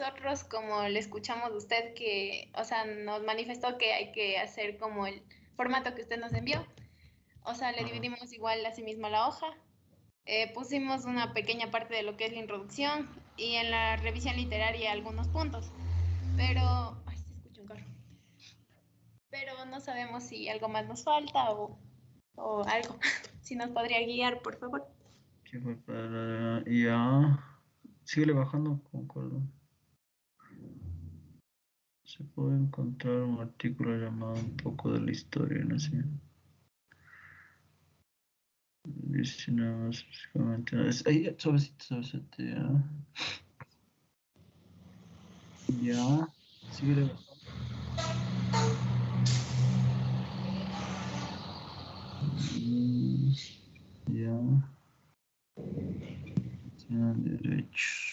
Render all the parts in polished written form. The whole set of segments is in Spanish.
nosotros, como le escuchamos a usted, que, o sea, nos manifestó que hay que hacer como el formato que usted nos envió. O sea, le dividimos igual así mismo la hoja. Pusimos una pequeña parte de lo que es la introducción y en la revisión literaria algunos puntos. Pero, ay, se escucha un carro. Pero no sabemos si algo más nos falta o algo. Si nos podría guiar, por favor. ¿Qué fue para ya? Sigue bajando, concuerdo. Se puede encontrar un artículo llamado Un poco de la historia, ¿no? Sí. Dice nada más, básicamente. Ahí, suavecito, ya. Ya. Sigue bajando. Mm, ya. Tienen derechos.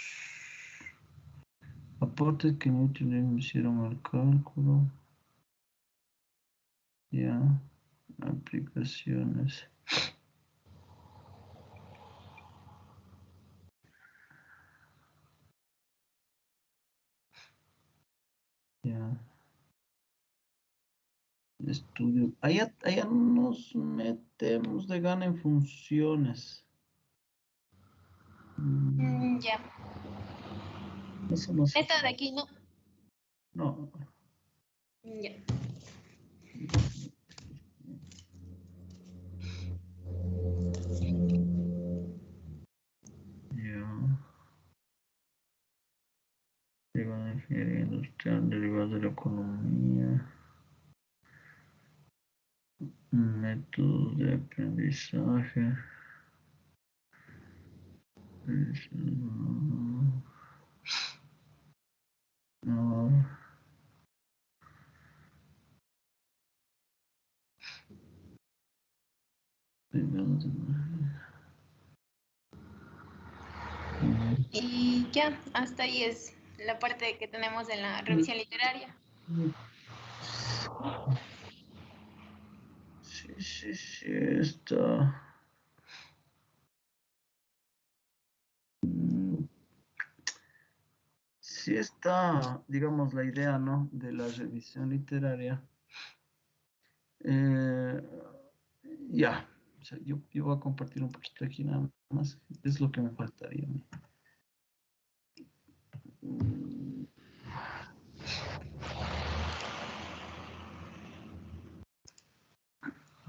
Aportes que no hicieron al cálculo. Ya. Aplicaciones. Ya. Estudio. Allá nos metemos de gana en funciones. Ya. Eso no sé. Esta de aquí no. No. Ya. Ya. Derivada de ingeniería industrial, derivadas de la economía. Métodos de aprendizaje. No. Y ya, hasta ahí es la parte que tenemos en la revisión literaria. Sí, está. Sí está, digamos, la idea, ¿no? De la revisión literaria. Eh, ya, o sea, yo voy a compartir un poquito aquí nada más. Es lo que me faltaría a mí.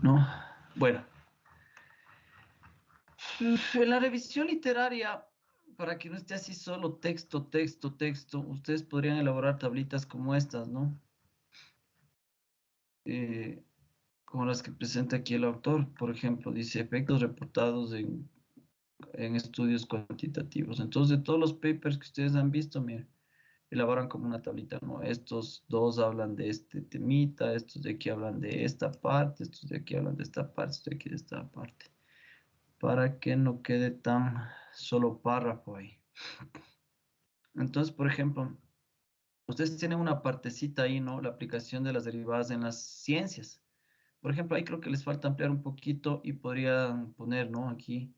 No, bueno. En la revisión literaria, para que no esté así solo texto, ustedes podrían elaborar tablitas como estas, ¿no? Eh, como las que presenta aquí el autor, por ejemplo, dice efectos reportados en estudios cuantitativos. Entonces, de todos los papers que ustedes han visto, miren, elaboran como una tablita, ¿no? Estos dos hablan de este temita, estos de aquí hablan de esta parte, estos de aquí hablan de esta parte, estos de aquí de esta parte, para que no quede tan solo párrafo ahí. Entonces, por ejemplo, ustedes tienen una partecita ahí, ¿no? La aplicación de las derivadas en las ciencias. Por ejemplo, ahí creo que les falta ampliar un poquito y podrían poner, ¿no? Aquí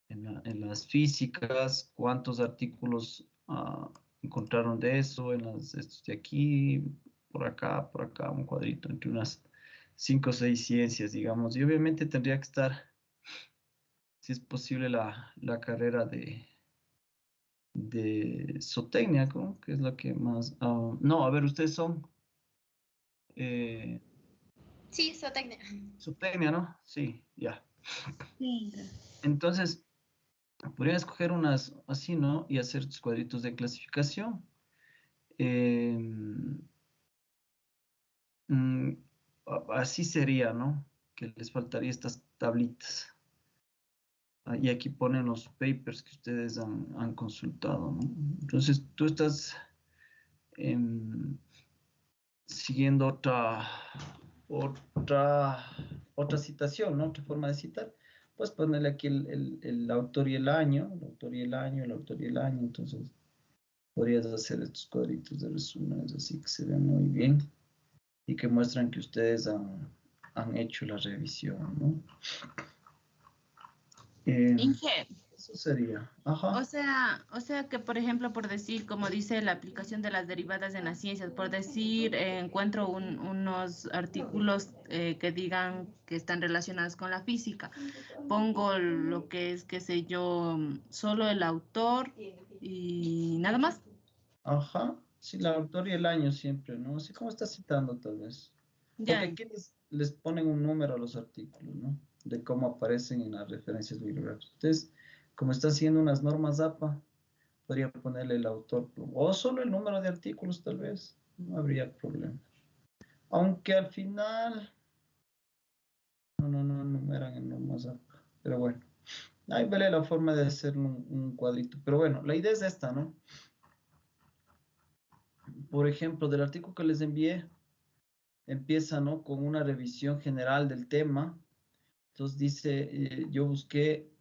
en las físicas, cuántos artículos encontraron de eso, en las estos de aquí, por acá, un cuadrito, entre unas 5 o 6 ciencias, digamos. Y obviamente tendría que estar, si es posible, la carrera de zootecnia, ¿no? Que es la que más... no, a ver, ustedes son eh, Sí, zootecnia. zootecnia, ¿no? Sí, ya. Sí. Entonces, podrían escoger unas así, ¿no? Y hacer sus cuadritos de clasificación. Eh, mm, así sería, ¿no? Que les faltaría estas tablitas. Y aquí ponen los papers que ustedes han consultado, ¿no? Entonces, tú estás em, siguiendo otra, otra citación, ¿no? Otra forma de citar. Pues ponerle aquí el autor y el año, el autor y el año, el autor y el año. Entonces, podrías hacer estos cuadritos de resúmenes así que se ven muy bien y que muestran que ustedes han hecho la revisión, ¿no? Eh, Inge, Eso sería. Ajá. O sea que, por ejemplo, por decir, como dice la aplicación de las derivadas en las ciencias, por decir, encuentro unos artículos que digan que están relacionados con la física. Pongo lo que es, qué sé yo, solo el autor y nada más. Ajá. Sí, la autor y el año siempre, ¿no? Así como está citando tal vez. Porque Ya, aquí les ponen un número a los artículos, ¿no? De cómo aparecen en las referencias bibliográficas. Entonces, como está haciendo unas normas APA, podría ponerle el autor o solo el número de artículos tal vez. No habría problema. Aunque al final no enumeran en normas APA. Pero bueno, ahí vale la forma de hacer un cuadrito. Pero bueno, la idea es esta, ¿no? Por ejemplo, del artículo que les envié, empieza, ¿no? Con una revisión general del tema. Entonces dice, yo busqué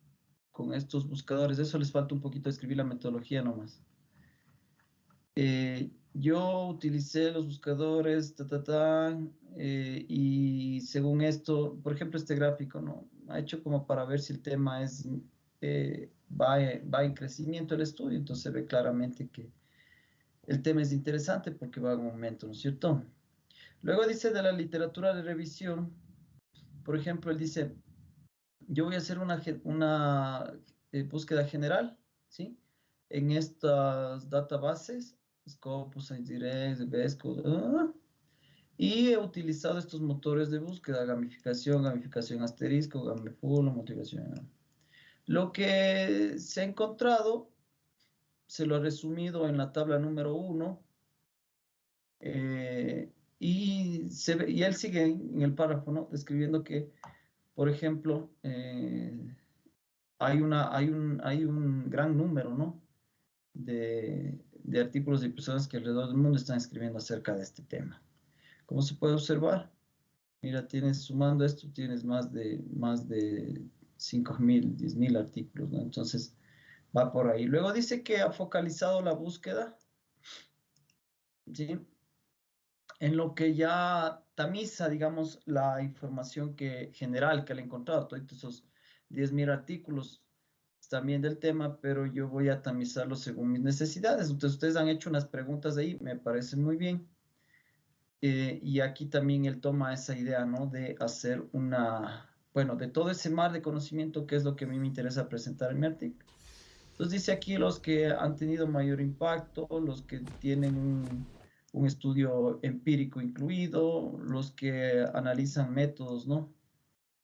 con estos buscadores, eso les falta un poquito escribir la metodología nomás. Yo utilicé los buscadores, y según esto, por ejemplo, este gráfico, ¿no? Ha hecho como para ver si el tema es, va en crecimiento el estudio, entonces se ve claramente que el tema es interesante porque va en aumento, ¿no es cierto? Luego dice de la literatura de revisión, por ejemplo, él dice, yo voy a hacer una búsqueda general, ¿sí? En estas databases, Scopus, ScienceDirect, Vesco, y he utilizado estos motores de búsqueda, gamificación asterisco, Gamefull, motivación. Lo que se ha encontrado, se lo he resumido en la tabla número 1, y él sigue en el párrafo, ¿no? Describiendo que, por ejemplo, hay un gran número, ¿no? de artículos de personas que alrededor del mundo están escribiendo acerca de este tema. ¿Cómo se puede observar? Mira, sumando esto, tienes más de 5.000, 10.000 artículos, ¿no? Entonces, va por ahí. Luego dice que ha focalizado la búsqueda, ¿sí? En lo que ya tamiza, digamos, la información general que le he encontrado, todos esos 10.000 artículos también del tema, pero yo voy a tamizarlo según mis necesidades. Entonces, ustedes han hecho unas preguntas ahí, me parece muy bien. Y aquí también él toma esa idea, ¿no? De hacer bueno, de todo ese mar de conocimiento, que es lo que a mí me interesa presentar en mi artículo. Entonces dice aquí los que han tenido mayor impacto, los que tienen un estudio empírico incluido, los que analizan métodos, ¿no?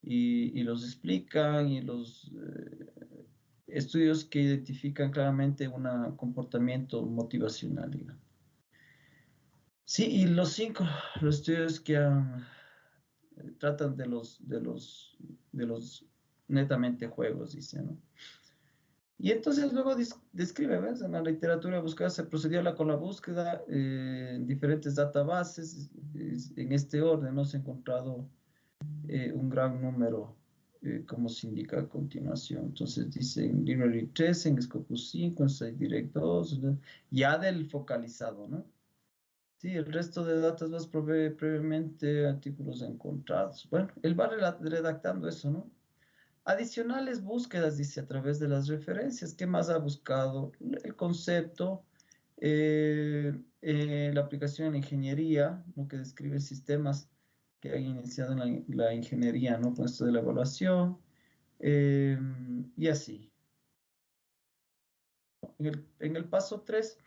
Y los explican, y los estudios que identifican claramente un comportamiento motivacional, digamos. Sí, y los estudios que tratan de los netamente juegos, dice, ¿no? Y entonces luego describe, ¿ves? En la literatura buscada se procedió con la búsqueda en diferentes databases, en este orden, ¿no? Se ha encontrado un gran número, como se indica a continuación. Entonces dice en Library 3, en Scopus 5, en ScienceDirect 2, ¿no? Ya del focalizado, ¿no? Sí, el resto de datos vas provee previamente artículos encontrados. Bueno, él va redactando eso, ¿no? Adicionales búsquedas, dice, a través de las referencias. ¿Qué más ha buscado? El concepto, la aplicación en la ingeniería, lo que describe sistemas que han iniciado en la ingeniería, ¿no? Con esto de la evaluación, y así. En el paso 3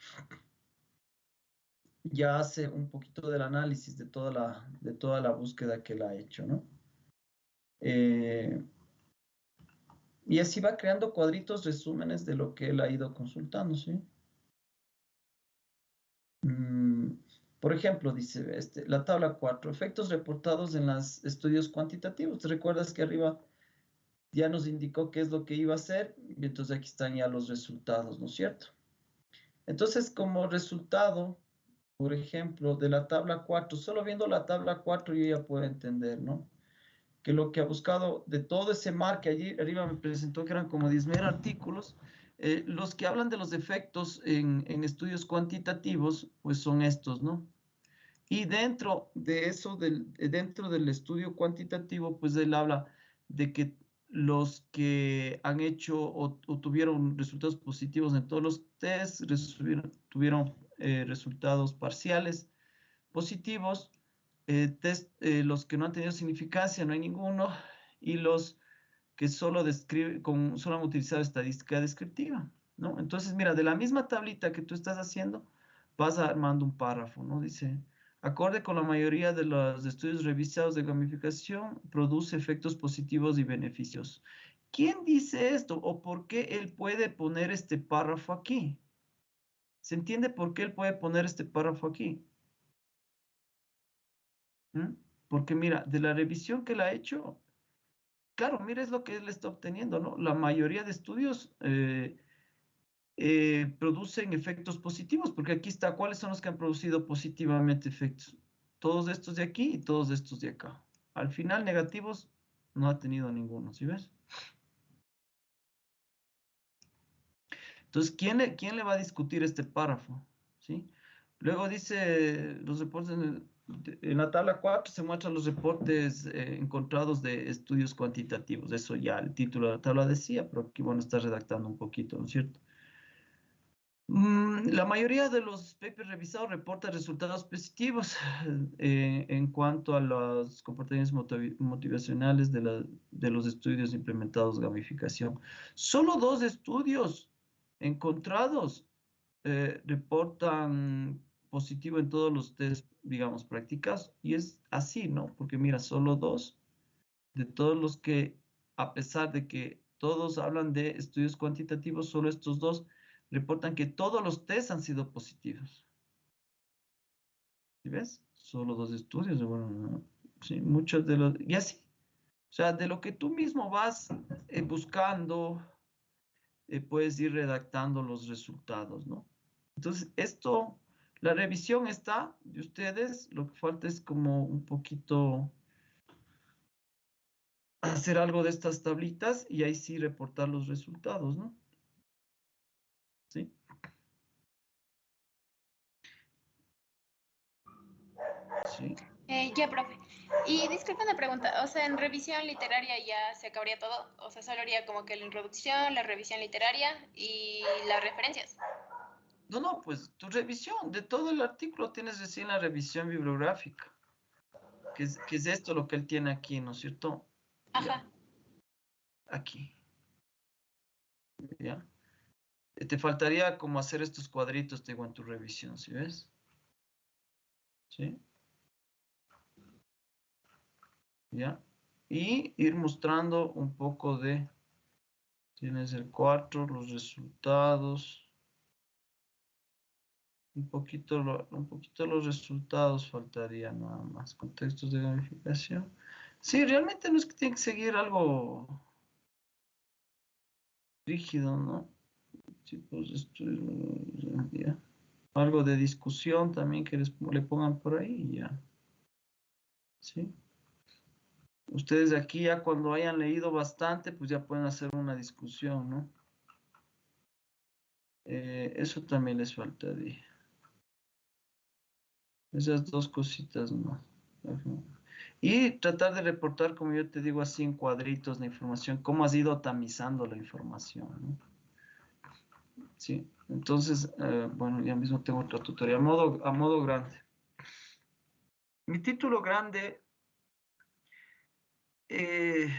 ya hace un poquito del análisis de toda la búsqueda que él ha hecho, ¿no? Y así va creando cuadritos, resúmenes de lo que él ha ido consultando, ¿sí? Por ejemplo, dice la tabla 4, efectos reportados en los estudios cuantitativos. ¿Te recuerdas que arriba ya nos indicó qué es lo que iba a hacer? Y entonces aquí están ya los resultados, ¿no es cierto? Entonces, como resultado, por ejemplo, de la tabla 4, solo viendo la tabla 4 yo ya puedo entender, ¿no? Que lo que ha buscado de todo ese mar que allí arriba me presentó, que eran como 10.000 artículos, los que hablan de los efectos en estudios cuantitativos, pues son estos, ¿no? Y dentro de eso, dentro del estudio cuantitativo, pues él habla de que los que han hecho o tuvieron resultados positivos en todos los tests, tuvieron resultados parciales positivos, los que no han tenido significancia, no hay ninguno, y los que solo han utilizado estadística descriptiva, ¿no? Entonces, mira, de la misma tablita que tú estás haciendo, vas armando un párrafo, ¿no? Dice, acorde con la mayoría de los estudios revisados de gamificación, produce efectos positivos y beneficios. ¿Quién dice esto o por qué él puede poner este párrafo aquí? ¿Se entiende por qué él puede poner este párrafo aquí? ¿Mm? Porque mira, de la revisión que él ha hecho, claro, mira, es lo que él está obteniendo, ¿no? La mayoría de estudios producen efectos positivos, porque aquí está, ¿cuáles son los que han producido positivamente efectos? Todos estos de aquí y todos estos de acá. Al final, negativos no ha tenido ninguno, ¿sí ves? Entonces, ¿quién le va a discutir este párrafo? ¿Sí? Luego dice, los reportes en la tabla 4 se muestran los reportes encontrados de estudios cuantitativos. Eso ya el título de la tabla decía, pero aquí bueno, está redactando un poquito, ¿no es cierto? La mayoría de los papers revisados reportan resultados positivos en cuanto a los comportamientos motivacionales de los estudios implementados de gamificación. Solo 2 estudios encontrados reportan positivo en todos los test, digamos, practicados. Y es así, ¿no? Porque mira, solo 2 de todos los que, a pesar de que todos hablan de estudios cuantitativos, solo estos 2 reportan que todos los tests han sido positivos. ¿Sí ves? Solo 2 estudios, bueno, no, sí, muchos de los, y así. O sea, de lo que tú mismo vas buscando, puedes ir redactando los resultados, ¿no? Entonces, la revisión está de ustedes, lo que falta es como un poquito hacer algo de estas tablitas y ahí sí reportar los resultados, ¿no? ¿Sí? Sí. Ya, profe. Y disculpa una pregunta, o sea, en revisión literaria ya se acabaría todo, o sea, solo haría como que la introducción, la revisión literaria y las referencias. No, no, pues tu revisión de todo el artículo tienes recién la revisión bibliográfica, que es esto lo que él tiene aquí, ¿no es cierto? Ajá. Ya, aquí, ya. Te faltaría como hacer estos cuadritos, te digo, en tu revisión, ¿sí ves? ¿Sí? ¿Ya? Y ir mostrando un poco tienes el 4, los resultados, un poquito los resultados faltaría nada más, contextos de gamificación. Sí, realmente no es que tiene que seguir algo rígido, ¿no? Tipos de estudios, ya. Algo de discusión también que le pongan por ahí y ya. ¿Sí? Ustedes aquí ya cuando hayan leído bastante, pues ya pueden hacer una discusión, ¿no? Eso también les faltaría. Esas 2 cositas más. Ajá. Y tratar de reportar, como yo te digo, así en cuadritos la información, cómo has ido tamizando la información, ¿no? Sí, entonces, bueno, ya mismo tengo otra tutoría a modo grande. Mi título grande es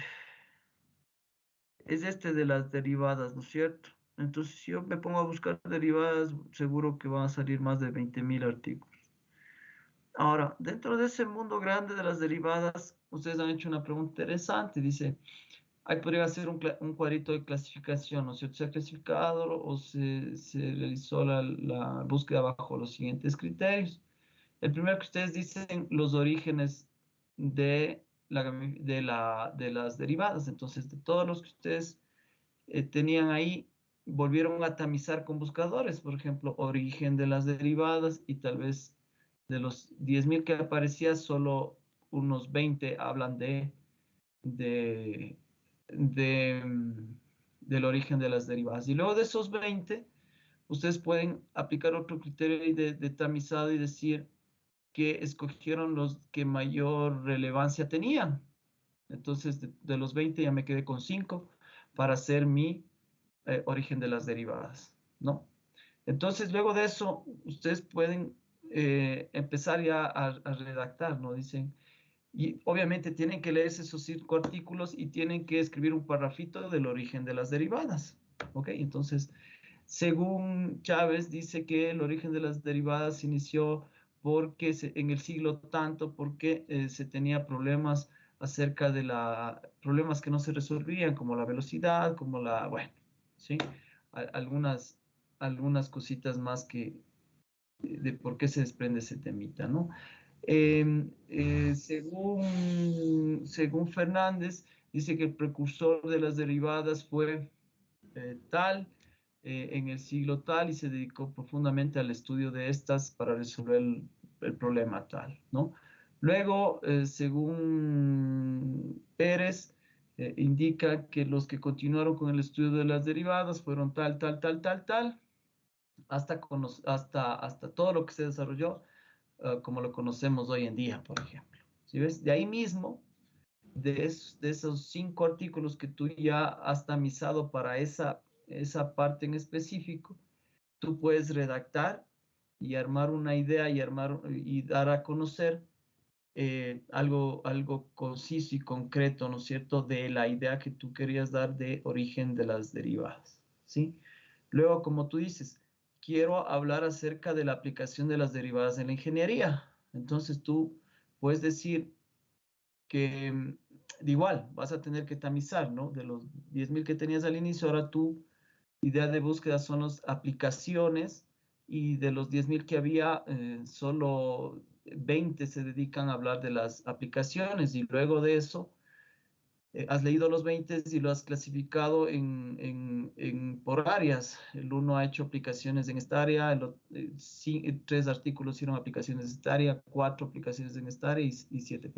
este de las derivadas, ¿no es cierto? Entonces, si yo me pongo a buscar derivadas, seguro que van a salir más de 20.000 artículos. Ahora, dentro de ese mundo grande de las derivadas, ustedes han hecho una pregunta interesante. Dice, ahí podría ser un cuadrito de clasificación, ¿no es cierto? Se ha clasificado o se realizó la búsqueda bajo los siguientes criterios. El primero que ustedes dicen, los orígenes de las derivadas. Entonces, de todos los que ustedes tenían ahí, volvieron a tamizar con buscadores, por ejemplo, origen de las derivadas y tal vez de los 10.000 que aparecía, solo unos 20 hablan de, del origen de las derivadas. Y luego de esos 20, ustedes pueden aplicar otro criterio de tamizado y decir que escogieron los que mayor relevancia tenían, Entonces, de los 20 ya me quedé con 5 para hacer mi origen de las derivadas, ¿no? Entonces, luego de eso, ustedes pueden empezar ya a redactar, ¿no? Dicen, y obviamente tienen que leerse esos 5 artículos y tienen que escribir un parrafito del origen de las derivadas, ¿ok? Entonces, según Chávez, dice que el origen de las derivadas se inició porque en el siglo tanto, porque se tenía problemas acerca de problemas que no se resolvían, como la velocidad, como bueno, ¿sí? Algunas, algunas cositas más de por qué se desprende ese temita, ¿no? Según Fernández, dice que el precursor de las derivadas fue tal, en el siglo tal, y se dedicó profundamente al estudio de estas para resolver el problema tal, ¿no? Luego, según Pérez, indica que los que continuaron con el estudio de las derivadas fueron tal, tal, tal, tal, tal, hasta todo lo que se desarrolló como lo conocemos hoy en día, por ejemplo. ¿Sí ves? De ahí mismo, de esos 5 artículos que tú ya has tamizado para esa parte en específico, tú puedes redactar y armar una idea y dar a conocer algo conciso y concreto, ¿no es cierto?, de la idea que tú querías dar de origen de las derivadas, ¿sí? Luego, como tú dices, quiero hablar acerca de la aplicación de las derivadas en la ingeniería. Entonces tú puedes decir que de igual vas a tener que tamizar, ¿no? De los 10.000 que tenías al inicio, ahora tu idea de búsqueda son las aplicaciones y de los 10.000 que había, solo 20 se dedican a hablar de las aplicaciones y luego de eso has leído los 20 y lo has clasificado por áreas. El uno ha hecho aplicaciones en esta área, 3 artículos hicieron aplicaciones en esta área, 4 aplicaciones en esta área y 7.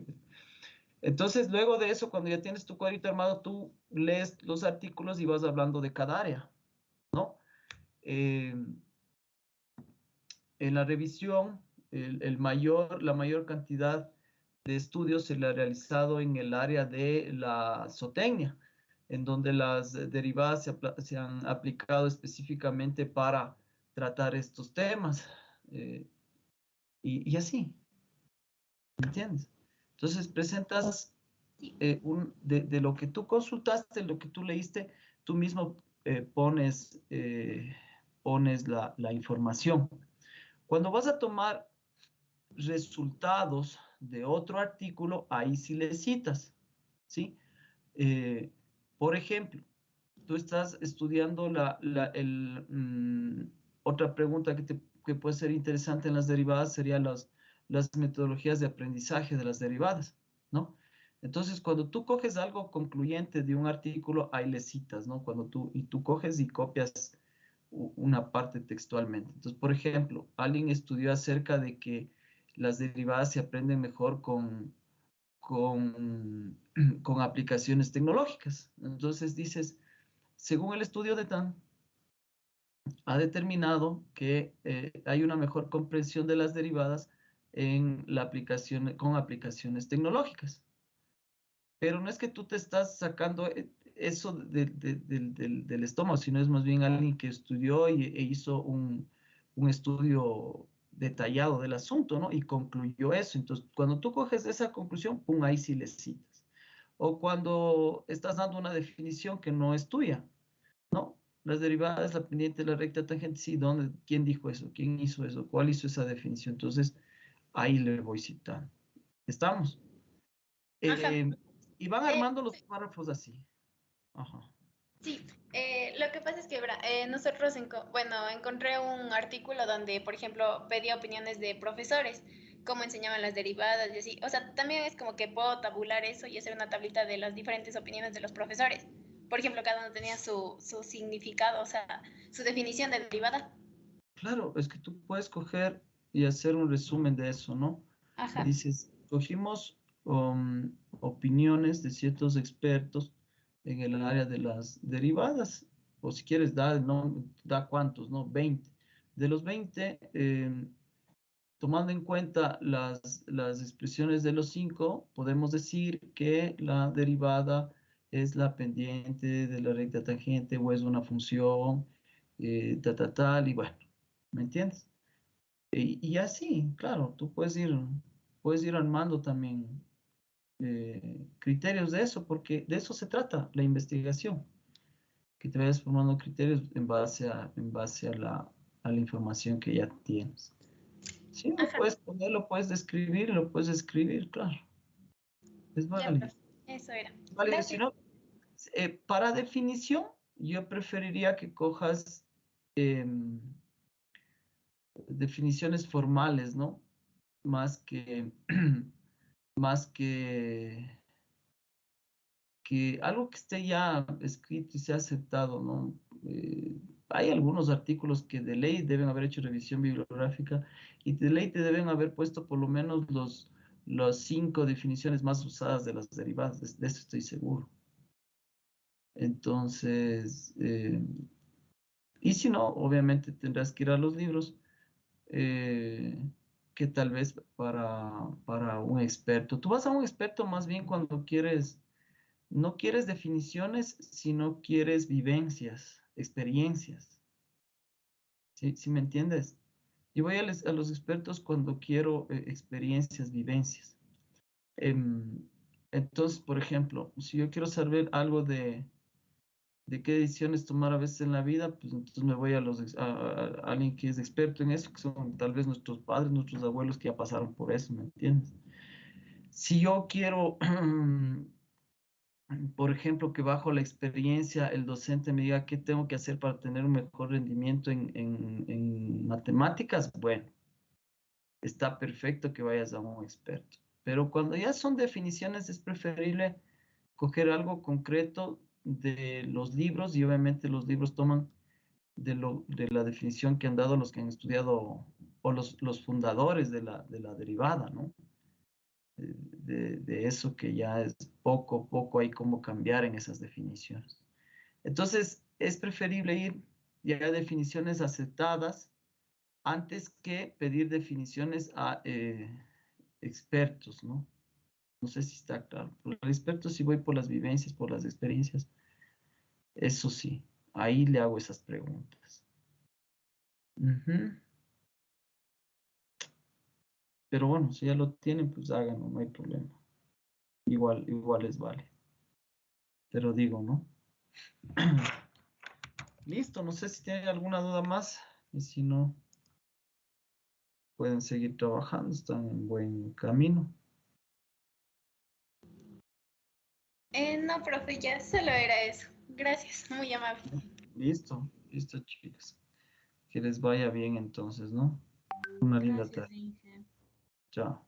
Entonces, luego de eso, cuando ya tienes tu cuadrito armado, tú lees los artículos y vas hablando de cada área, ¿no? En la revisión, la mayor cantidad de estudios se le ha realizado en el área de la zootecnia, en donde las derivadas se han aplicado específicamente para tratar estos temas. Y así, ¿entiendes? Entonces presentas de lo que tú consultaste, lo que tú leíste, tú mismo pones la información. Cuando vas a tomar resultados de otro artículo, ahí sí le citas, ¿sí? Por ejemplo, tú estás estudiando otra pregunta que puede ser interesante en las derivadas sería las metodologías de aprendizaje de las derivadas, ¿no? Entonces, cuando tú coges algo concluyente de un artículo, ahí le citas, ¿no? Y tú coges y copias una parte textualmente. Entonces, por ejemplo, alguien estudió acerca de que las derivadas se aprenden mejor con aplicaciones tecnológicas. Entonces dices, según el estudio de TAN, ha determinado que hay una mejor comprensión de las derivadas con aplicaciones tecnológicas. Pero no es que tú te estás sacando eso del estómago, sino es más bien alguien que estudió e hizo un estudio detallado del asunto, ¿no? Y concluyó eso. Entonces, cuando tú coges esa conclusión, pum, ahí sí le citas. O cuando estás dando una definición que no es tuya, ¿no? Las derivadas, la pendiente, la recta tangente, sí, ¿dónde? ¿Quién dijo eso? ¿Quién hizo eso? ¿Cuál hizo esa definición? Entonces, ahí le voy citando. ¿Estamos? Ajá. Y van Eh, armando los párrafos así. Ajá. Sí, lo que pasa es que nosotros, bueno, encontré un artículo donde, por ejemplo, pedía opiniones de profesores, cómo enseñaban las derivadas y así. O sea, también es como que puedo tabular eso y hacer una tablita de las diferentes opiniones de los profesores. Por ejemplo, cada uno tenía su significado, o sea, su definición de derivada. Claro, es que tú puedes coger y hacer un resumen de eso, ¿no? Ajá. Dices, cogimos opiniones de ciertos expertos en el área de las derivadas, o si quieres, da cuántos, ¿no? 20. De los 20, tomando en cuenta las expresiones de los 5, podemos decir que la derivada es la pendiente de la recta tangente o es una función, tal, y bueno, ¿me entiendes? Y así, claro, tú puedes ir armando también criterios de eso, porque de eso se trata la investigación, que te vayas formando criterios en base a la información que ya tienes. Sí, lo Ajá, puedes poner, lo puedes escribir, claro. Es ya, válido. profe, eso era. Es válido. Si Gracias. no, para definición, yo preferiría que cojas em, definiciones formales, ¿no? Más que, más que algo que esté ya escrito y sea aceptado, ¿no? Hay algunos artículos que de ley deben haber hecho revisión bibliográfica y de ley te deben haber puesto por lo menos las 5 definiciones más usadas de las derivadas, de eso estoy seguro. Entonces, y si no, obviamente tendrás que ir a los libros, eh, que tal vez para un experto. Tú vas a un experto más bien cuando quieres, no quieres definiciones, sino quieres vivencias, experiencias. ¿Sí me entiendes? Yo voy a los expertos cuando quiero experiencias, vivencias. Em, entonces, por ejemplo, si yo quiero saber algo de qué decisiones tomar a veces en la vida, pues entonces me voy a alguien que es experto en eso, que son tal vez nuestros padres, nuestros abuelos que ya pasaron por eso, ¿me entiendes? Si yo quiero, por ejemplo, que bajo la experiencia el docente me diga qué tengo que hacer para tener un mejor rendimiento en matemáticas, bueno, está perfecto que vayas a un experto. Pero cuando ya son definiciones, es preferible coger algo concreto de los libros y obviamente los libros toman de la definición que han dado los que han estudiado o los fundadores de la derivada, ¿no? De eso que ya es poco a poco hay cómo cambiar en esas definiciones. Entonces, es preferible ir ya a definiciones aceptadas antes que pedir definiciones a expertos, ¿no? No sé si está claro. Por el experto sí voy por las vivencias, por las experiencias. Eso sí, ahí le hago esas preguntas. Ujú. Pero bueno, si ya lo tienen, pues háganlo, no hay problema. Igual les vale. Pero digo, ¿no? Listo, no sé si tienen alguna duda más. Y si no, pueden seguir trabajando, están en buen camino. No, profe, ya solo era eso. Gracias, muy amable. Listo, chicos. Que les vaya bien entonces, ¿no? Una linda Gracias, tarde. Inge. Chao.